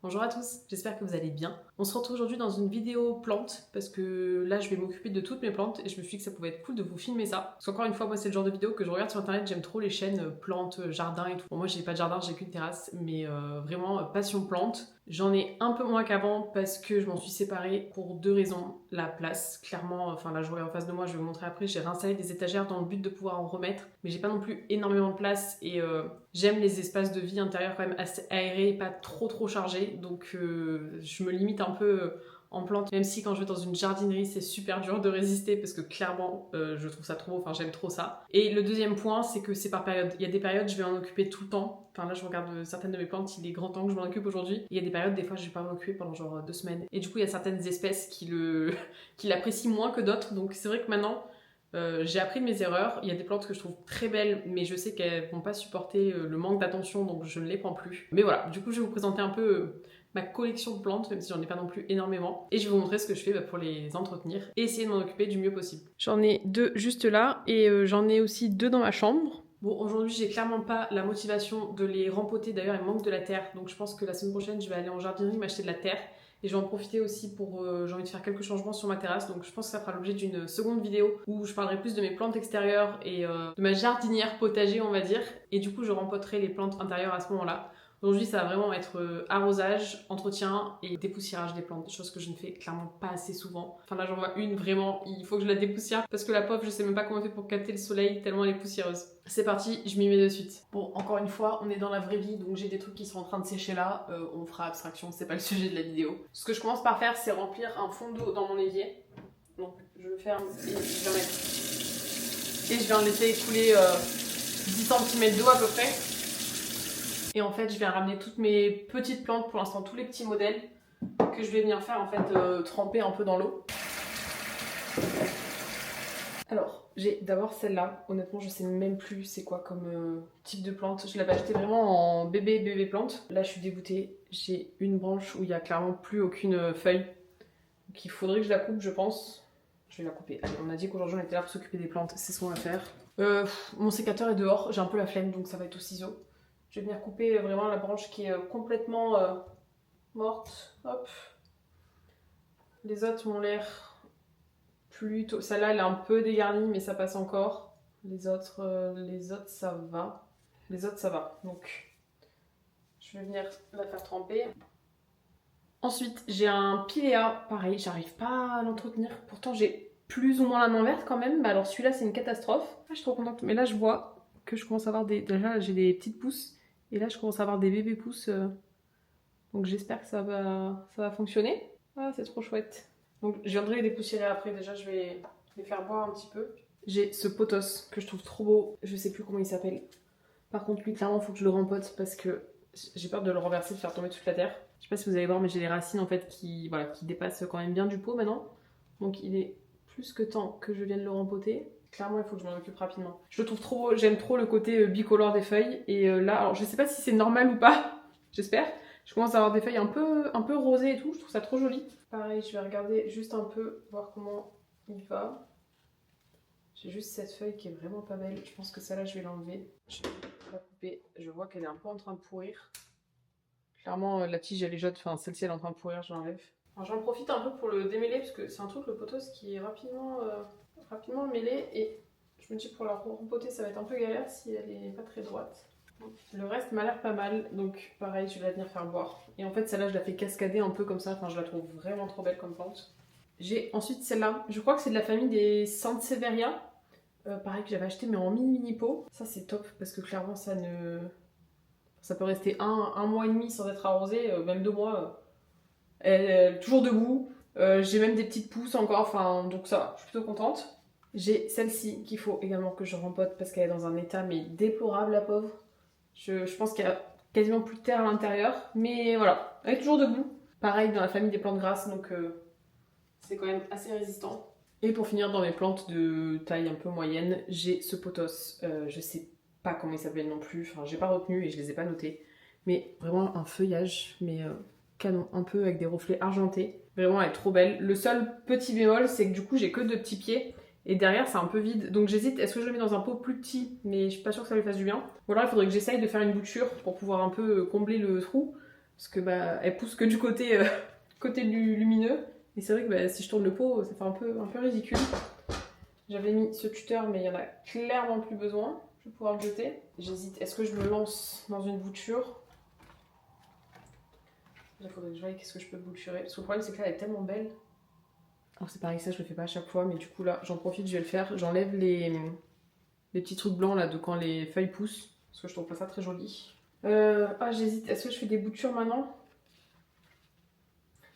Bonjour à tous, j'espère que vous allez bien. On se retrouve aujourd'hui dans une vidéo plante parce que là je vais m'occuper de toutes mes plantes et je me suis dit que ça pouvait être cool de vous filmer ça. Parce qu'encore une fois, moi c'est le genre de vidéo que je regarde sur internet, j'aime trop les chaînes plantes, jardin et tout. Bon, moi j'ai pas de jardin, j'ai qu'une terrasse, mais vraiment passion plante. J'en ai un peu moins qu'avant parce que je m'en suis séparée pour deux raisons. La place, clairement, enfin là je regarde en face de moi, je vais vous montrer après, j'ai réinstallé des étagères dans le but de pouvoir en remettre, mais j'ai pas non plus énormément de place et j'aime les espaces de vie intérieurs quand même assez aérés, pas trop chargés, donc je me limite un peu en plantes, même si quand je vais dans une jardinerie c'est super dur de résister parce que clairement je trouve ça trop beau, enfin j'aime trop ça. Et le deuxième point c'est que c'est par période, il y a des périodes je vais en occuper tout le temps, enfin là je regarde certaines de mes plantes, il est grand temps que je m'en occupe aujourd'hui, et il y a des périodes des fois je vais pas m'en occuper pendant genre 2 semaines, et du coup il y a certaines espèces qui l'apprécient moins que d'autres, donc c'est vrai que maintenant j'ai appris de mes erreurs. Il y a des plantes que je trouve très belles, mais je sais qu'elles vont pas supporter le manque d'attention, donc je ne les prends plus. Mais voilà, du coup, je vais vous présenter un peu ma collection de plantes, même si j'en ai pas non plus énormément. Et je vais vous montrer ce que je fais pour les entretenir et essayer de m'en occuper du mieux possible. J'en ai deux juste là, et j'en ai aussi deux dans ma chambre. Bon, aujourd'hui, j'ai clairement pas la motivation de les rempoter. D'ailleurs, il manque de la terre, donc je pense que la semaine prochaine, je vais aller en jardinerie m'acheter de la terre. Et je vais en profiter aussi pour, j'ai envie de faire quelques changements sur ma terrasse, donc je pense que ça fera l'objet d'une seconde vidéo où je parlerai plus de mes plantes extérieures et de ma jardinière potager, on va dire. Et du coup, je rempoterai les plantes intérieures à ce moment-là. Aujourd'hui, ça va vraiment être arrosage, entretien et dépoussiérage des plantes, chose que je ne fais clairement pas assez souvent. Enfin là, j'en vois une vraiment, il faut que je la dépoussière parce que la pauvre, je sais même pas comment elle fait pour capter le soleil tellement elle est poussiéreuse. C'est parti, je m'y mets de suite. Bon, encore une fois, on est dans la vraie vie, donc j'ai des trucs qui sont en train de sécher là. On fera abstraction, c'est pas le sujet de la vidéo. Ce que je commence par faire, c'est remplir un fond d'eau dans mon évier. Donc je ferme et je vais mettre. Et je vais en laisser écouler 10 cm d'eau à peu près. Et en fait, je vais ramener toutes mes petites plantes, pour l'instant tous les petits modèles, que je vais venir faire en fait tremper un peu dans l'eau. Alors, j'ai d'abord celle-là. Honnêtement, je sais même plus c'est quoi comme type de plante. Je l'avais acheté vraiment en bébé plante. Là, je suis dégoûtée. J'ai une branche où il n'y a clairement plus aucune feuille. Donc il faudrait que je la coupe, je pense. Je vais la couper. Allez, on a dit qu'aujourd'hui on était là pour s'occuper des plantes. C'est ce qu'on va faire. Mon sécateur est dehors. J'ai un peu la flemme, donc ça va être au ciseau. Je vais venir couper vraiment la branche qui est complètement morte. Hop. Les autres ont l'air plutôt. Celle-là, elle est un peu dégarnie, mais ça passe encore. Les autres, ça va. Les autres, ça va. Donc, je vais venir la faire tremper. Ensuite, j'ai un pilea. Pareil, j'arrive pas à l'entretenir. Pourtant, j'ai plus ou moins la main verte quand même. Mais alors, celui-là, c'est une catastrophe. Ah, je suis trop contente. Mais là, je vois que je commence à avoir des. Déjà, j'ai des petites pousses. Et là, je commence à avoir des bébés pousses. Donc, j'espère que ça va fonctionner. Ah, c'est trop chouette. Donc je viendrai les dépoussiérer après, déjà je vais les faire boire un petit peu. J'ai ce pothos que je trouve trop beau, je sais plus comment il s'appelle. Par contre lui clairement il faut que je le rempote parce que j'ai peur de le renverser, de faire tomber toute la terre. Je sais pas si vous allez voir mais j'ai les racines en fait qui dépassent quand même bien du pot maintenant. Donc il est plus que temps que je vienne le rempoter. Clairement il faut que je m'en occupe rapidement. Je le trouve trop beau, j'aime trop le côté bicolore des feuilles. Et là, alors je sais pas si c'est normal ou pas, j'espère. Je commence à avoir des feuilles un peu rosées et tout, je trouve ça trop joli. Pareil, je vais regarder juste un peu, voir comment il va. J'ai juste cette feuille qui est vraiment pas belle. Je pense que celle-là, je vais l'enlever. Je vais la couper. Je vois qu'elle est un peu en train de pourrir. Clairement, la tige, elle est jaune. Enfin, celle-ci, elle est en train de pourrir, je l'enlève. Alors, j'en profite un peu pour le démêler, parce que c'est un truc, le pothos, qui est rapidement mêlé. Et je me dis, pour la rempoter, ça va être un peu galère si elle est pas très droite. Le reste m'a l'air pas mal, donc pareil, je vais la venir faire boire. Et en fait, celle-là, je la fais cascader un peu comme ça, enfin, je la trouve vraiment trop belle comme plante. J'ai ensuite celle-là, je crois que c'est de la famille des Sansevieria. Pareil que j'avais acheté, mais en mini pot. Ça, c'est top, parce que clairement, ça peut rester un mois et demi sans être arrosé, même 2 mois. Elle est toujours debout. J'ai même des petites pousses encore, enfin, donc ça va, je suis plutôt contente. J'ai celle-ci qu'il faut également que je rempote parce qu'elle est dans un état mais déplorable, la pauvre. Je pense qu'il y a quasiment plus de terre à l'intérieur, mais voilà, elle est toujours debout. Pareil dans la famille des plantes grasses, donc c'est quand même assez résistant. Et pour finir, dans mes plantes de taille un peu moyenne, j'ai ce pothos. Je sais pas comment il s'appelle non plus, enfin j'ai pas retenu et je les ai pas notés. Mais vraiment un feuillage, mais canon, un peu avec des reflets argentés. Vraiment elle est trop belle. Le seul petit bémol, c'est que du coup j'ai que 2 petits pieds. Et derrière c'est un peu vide, donc j'hésite, est-ce que je le mets dans un pot plus petit, mais je suis pas sûre que ça lui fasse du bien. Ou alors il faudrait que j'essaye de faire une bouture pour pouvoir un peu combler le trou. parce que bah, elle pousse que du côté, côté du lumineux. Et c'est vrai que bah, si je tourne le pot, ça fait un peu ridicule. J'avais mis ce tuteur, mais il y en a clairement plus besoin. Je vais pouvoir le jeter. J'hésite, est-ce que je me lance dans une bouture? Il faudrait que je voie qu'est-ce que je peux bouturer. Parce que le problème, c'est que là, elle est tellement belle. Alors c'est pareil, ça je le fais pas à chaque fois, mais du coup là, j'en profite, je vais le faire. J'enlève les petits trucs blancs là de quand les feuilles poussent, parce que je trouve pas ça très joli. Ah, j'hésite, est-ce que je fais des boutures maintenant?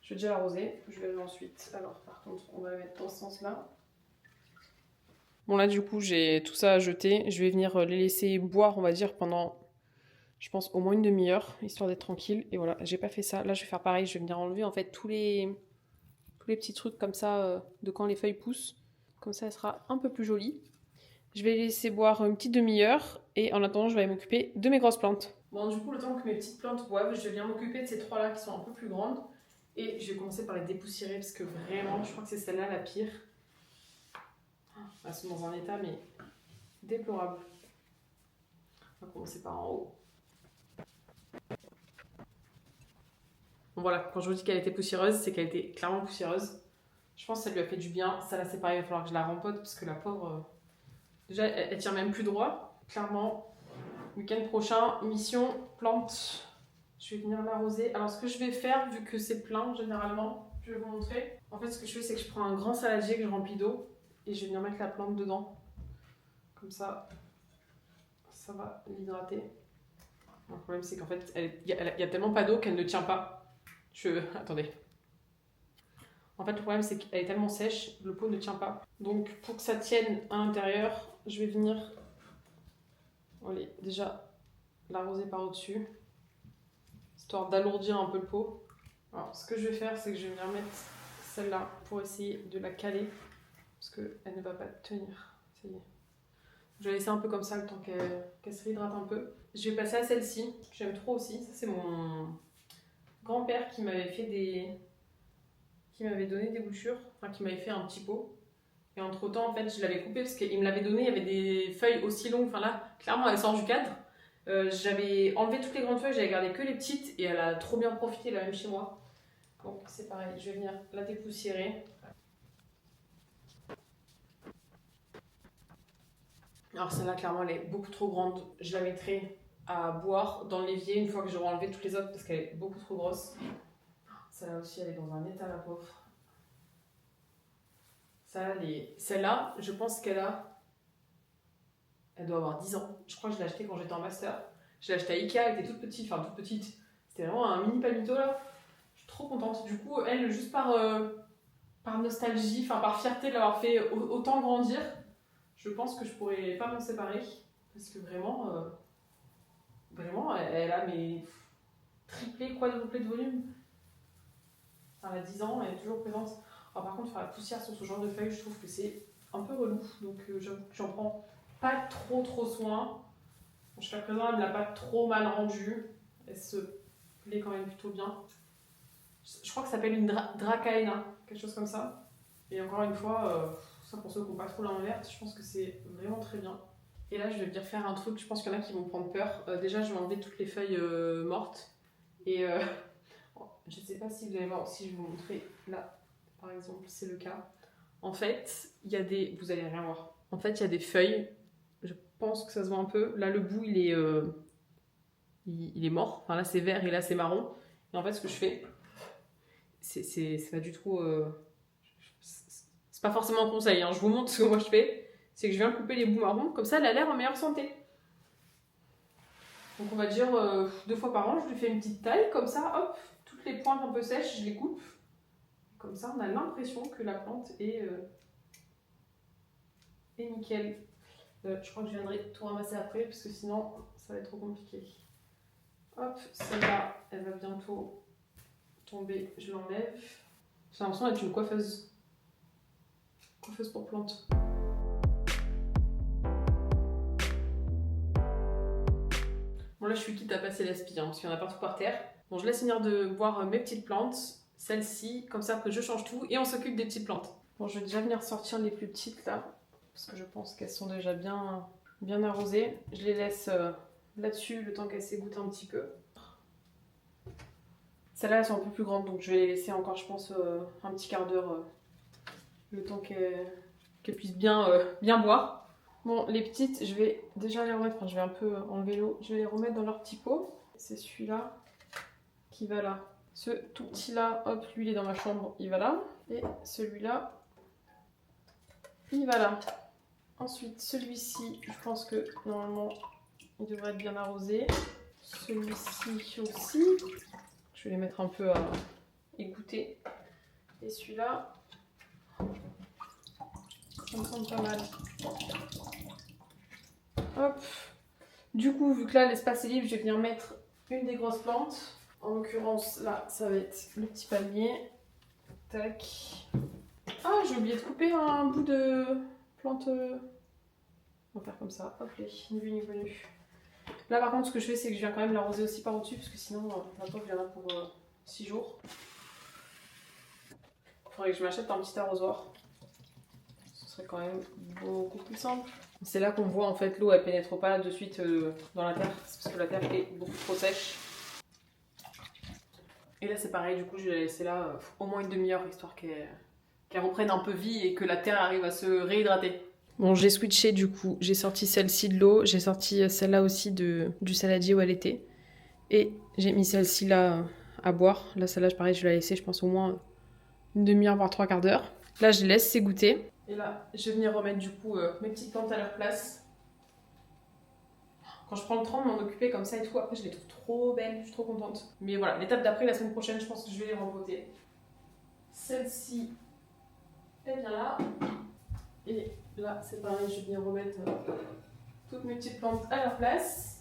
Je vais déjà l'arroser, je vais ensuite. Alors par contre, on va le mettre dans ce sens-là. Bon là du coup, j'ai tout ça à jeter. Je vais venir les laisser boire, on va dire, pendant, je pense, au moins une demi-heure, histoire d'être tranquille. Et voilà, j'ai pas fait ça. Là, je vais faire pareil, je vais venir enlever en fait tous les petits trucs comme ça de quand les feuilles poussent. Comme ça, elle sera un peu plus jolie. Je vais les laisser boire une petite demi-heure et en attendant, je vais m'occuper de mes grosses plantes. Bon, du coup, le temps que mes petites plantes boivent, je vais venir m'occuper de ces trois-là qui sont un peu plus grandes. Et je vais commencer par les dépoussiérer parce que vraiment, je crois que c'est celle-là la pire. Elles sont dans un état, mais déplorable. On va commencer par en haut. Bon, voilà, quand je vous dis qu'elle était poussiéreuse, c'est qu'elle était clairement poussiéreuse. Je pense que ça lui a fait du bien. Ça, là, c'est pareil, il va falloir que je la rempote parce que la pauvre. Déjà, elle tient même plus droit. Clairement, week-end prochain, mission plante. Je vais venir l'arroser. Alors, ce que je vais faire, vu que c'est plein généralement, je vais vous montrer. En fait, ce que je fais, c'est que je prends un grand saladier que je remplis d'eau et je vais venir mettre la plante dedans. Comme ça, ça va l'hydrater. Le problème, c'est qu'en fait, il y a tellement pas d'eau qu'elle ne tient pas. Attendez. En fait, le problème, c'est qu'elle est tellement sèche, le pot ne tient pas. Donc, pour que ça tienne à l'intérieur, je vais venir, allez, déjà l'arroser par au-dessus, histoire d'alourdir un peu le pot. Alors, ce que je vais faire, c'est que je vais venir mettre celle-là pour essayer de la caler, parce qu'elle ne va pas tenir. Ça y est. Je vais laisser un peu comme ça le temps qu'elle se réhydrate un peu. Je vais passer à celle-ci, que j'aime trop aussi. Ça, c'est mon grand-père qui m'avait fait qui m'avait donné des boutures, enfin qui m'avait fait un petit pot. Et entre temps, en fait, je l'avais coupé parce qu'il me l'avait donné, il y avait des feuilles aussi longues. Enfin là, clairement, elle sort du cadre. J'avais enlevé toutes les grandes feuilles, j'avais gardé que les petites et elle a trop bien profité, la même chez moi. Donc c'est pareil, je vais venir la dépoussiérer. Alors celle-là, clairement, elle est beaucoup trop grande. Je la mettrai à boire dans l'évier une fois que j'aurai enlevé toutes les autres parce qu'elle est beaucoup trop grosse. Celle-là aussi, elle est dans un état, la pauvre. Celle-là, je pense elle doit avoir 10 ans. Je crois que je l'ai achetée quand j'étais en master. Je l'ai achetée à Ikea, elle était toute petite, enfin toute petite. C'était vraiment un mini palmito là. Je suis trop contente. Du coup, elle, juste par nostalgie, enfin par fierté de l'avoir fait autant grandir, je pense que je pourrais pas m'en séparer. Parce que vraiment, elle a mes triplé, quadruplé de volume. Enfin, elle a 10 ans, elle est toujours présente. Alors, par contre, faire la poussière sur ce genre de feuilles, je trouve que c'est un peu relou. Donc, j'en prends pas trop soin. Jusqu'à présent, elle me l'a pas trop mal rendue. Elle se plaît quand même plutôt bien. Je crois que ça s'appelle une Dracaena, quelque chose comme ça. Et encore une fois, ça pour ceux qui n'ont pas trop la main verte, je pense que c'est vraiment très bien. Et là, je vais venir faire un truc, je pense qu'il y en a qui vont prendre peur. Déjà, je vais enlever toutes les feuilles mortes. Et je ne sais pas si vous allez voir, si je vais vous montrer là, par exemple, c'est le cas. En fait, il y a des... Vous allez rien voir. En fait, il y a des feuilles, je pense que ça se voit un peu. Là, le bout, il est mort. Enfin, là, c'est vert et là, c'est marron. Et en fait, ce que je fais, c'est pas du tout... c'est pas forcément un conseil, hein. Je vous montre ce que moi je fais. C'est que je viens couper les bouts marrons. Comme ça, elle a l'air en meilleure santé. Donc, on va dire 2 fois par an, je lui fais une petite taille. Comme ça, hop, toutes les pointes un peu sèches, je les coupe. Comme ça, on a l'impression que la plante est nickel. Je crois que je viendrai tout ramasser après, parce que sinon, ça va être trop compliqué. Hop, celle-là, elle va bientôt tomber. Je l'enlève. J'ai l'impression d'être une coiffeuse. Coiffeuse pour plantes. Bon, là, je suis quitte à passer l'aspi, hein, parce qu'il y en a partout par terre. Bon, je laisse finir de boire mes petites plantes. Celle-ci, comme ça, après je change tout et on s'occupe des petites plantes. Bon, je vais déjà venir sortir les plus petites là, parce que je pense qu'elles sont déjà bien arrosées. Je les laisse là-dessus le temps qu'elles s'égouttent un petit peu. Celles-là, elles sont un peu plus grandes, donc je vais les laisser encore, je pense, un petit quart d'heure, le temps qu'elles puissent bien boire. Bon, les petites, je vais déjà les remettre, enfin, je vais un peu enlever l'eau, je vais les remettre dans leur petit pot. C'est celui-là qui va là. Ce tout petit là, hop, lui il est dans ma chambre, il va là. Et celui-là, il va là. Ensuite, celui-ci, je pense que normalement, il devrait être bien arrosé. Celui-ci aussi. Je vais les mettre un peu à égoutter. Et celui-là, ça me semble pas mal. Hop. Du coup, vu que là l'espace est libre, je vais venir mettre une des grosses plantes. En l'occurrence, là, ça va être le petit palmier. Tac. Ah, j'ai oublié de couper un bout de plante. On va faire comme ça. Hop, ni vu ni venu. Là, par contre, ce que je fais, c'est que je viens quand même l'arroser aussi par au-dessus, parce que sinon, la pauvre viendra pour 6 jours. Il faudrait que je m'achète un petit arrosoir. Ce serait quand même beaucoup plus simple. C'est là qu'on voit en fait l'eau, elle pénètre pas de suite dans la terre, c'est parce que la terre est beaucoup trop sèche. Et là c'est pareil, du coup je vais la laisser là au moins une demi-heure, histoire qu'elle reprenne un peu vie et que la terre arrive à se réhydrater. Bon, j'ai switché du coup, j'ai sorti celle-ci de l'eau, j'ai sorti celle-là aussi du saladier où elle était. Et j'ai mis celle-ci là à boire. Là celle-là pareil, je vais la laisser je pense au moins une demi-heure voire 3/4 d'heure. Là je les laisse s'égoutter. Et là, je vais venir remettre du coup mes petites plantes à leur place. Quand je prends le temps de m'en occuper comme ça et tout, après je les trouve trop belles, je suis trop contente. Mais voilà, l'étape d'après, la semaine prochaine, je pense que je vais les rempoter. Celle-ci, elle vient là. Et là, c'est pareil, je vais venir remettre toutes mes petites plantes à leur place.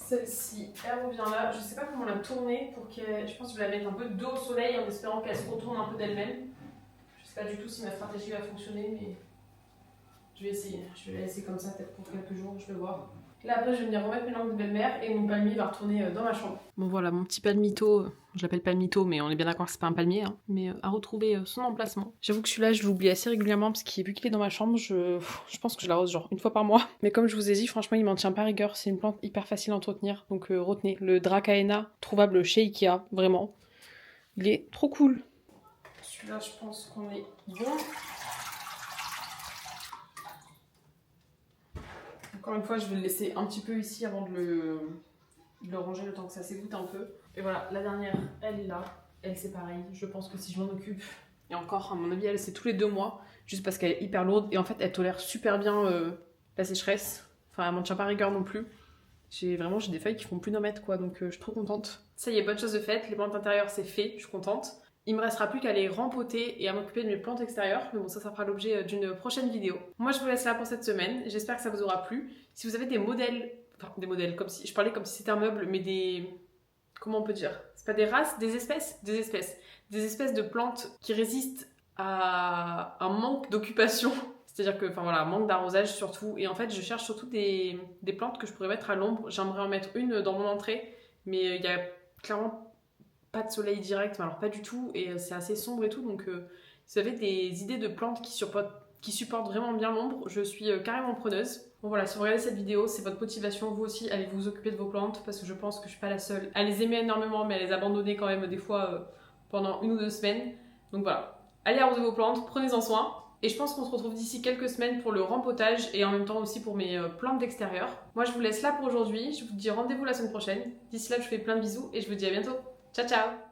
Celle-ci, elle revient là. Je sais pas comment la tourner pour qu'elle. Je pense que je vais la mettre un peu dos au soleil en espérant qu'elle se retourne un peu d'elle-même. Je sais pas du tout si ma stratégie va fonctionner, mais je vais essayer. Je vais la laisser comme ça peut-être pour quelques jours, je vais voir. Là après je vais venir remettre mes lampes de belle-mère et mon palmier va retourner dans ma chambre. Bon voilà, mon petit palmito, je l'appelle palmito mais on est bien d'accord que c'est pas un palmier, hein, mais a retrouvé son emplacement. J'avoue que celui-là je l'oublie assez régulièrement parce qu'il vu qu'il est dans ma chambre, je pense que je l'arrose genre une fois par mois. Mais comme je vous ai dit, franchement il m'en tient pas rigueur, c'est une plante hyper facile à entretenir, donc retenez, le Dracaena, trouvable chez Ikea, vraiment. Il est trop cool. Celui-là je pense qu'on est bon. Encore une fois, je vais le laisser un petit peu ici avant de le ranger le temps que ça s'égoutte un peu. Et voilà, la dernière, elle est là. Elle, c'est pareil. Je pense que si je m'en occupe, et encore, à mon avis, elle, c'est tous les 2 mois, juste parce qu'elle est hyper lourde. Et en fait, elle tolère super bien la sécheresse. Enfin, elle m'en tient pas rigueur non plus. J'ai des feuilles qui font plus d'un mètre, quoi. Donc, je suis trop contente. Ça y est, bonne chose de faite. Les plantes intérieures, c'est fait. Je suis contente. Il me restera plus qu'à les rempoter et à m'occuper de mes plantes extérieures. Mais bon, ça fera l'objet d'une prochaine vidéo. Moi, je vous laisse là pour cette semaine. J'espère que ça vous aura plu. Si vous avez des modèles, comme si je parlais comme si c'était un meuble, mais des... Comment on peut dire? C'est pas des races, des espèces? Des espèces de plantes qui résistent à un manque d'occupation. C'est-à-dire que, enfin voilà, manque d'arrosage surtout. Et en fait, je cherche surtout des plantes que je pourrais mettre à l'ombre. J'aimerais en mettre une dans mon entrée, mais il y a clairement pas de soleil direct, mais alors pas du tout, et c'est assez sombre et tout, donc si vous avez des idées de plantes qui supportent vraiment bien l'ombre, je suis carrément preneuse. Bon voilà, si vous regardez cette vidéo, c'est votre motivation, vous aussi, allez vous occuper de vos plantes, parce que je pense que je suis pas la seule à les aimer énormément, mais à les abandonner quand même des fois pendant 1 ou 2 semaines. Donc voilà, allez arroser vos plantes, prenez-en soin. Et je pense qu'on se retrouve d'ici quelques semaines pour le rempotage et en même temps aussi pour mes plantes d'extérieur. Moi je vous laisse là pour aujourd'hui, je vous dis rendez-vous la semaine prochaine. D'ici là je vous fais plein de bisous et je vous dis à bientôt. Ciao ciao!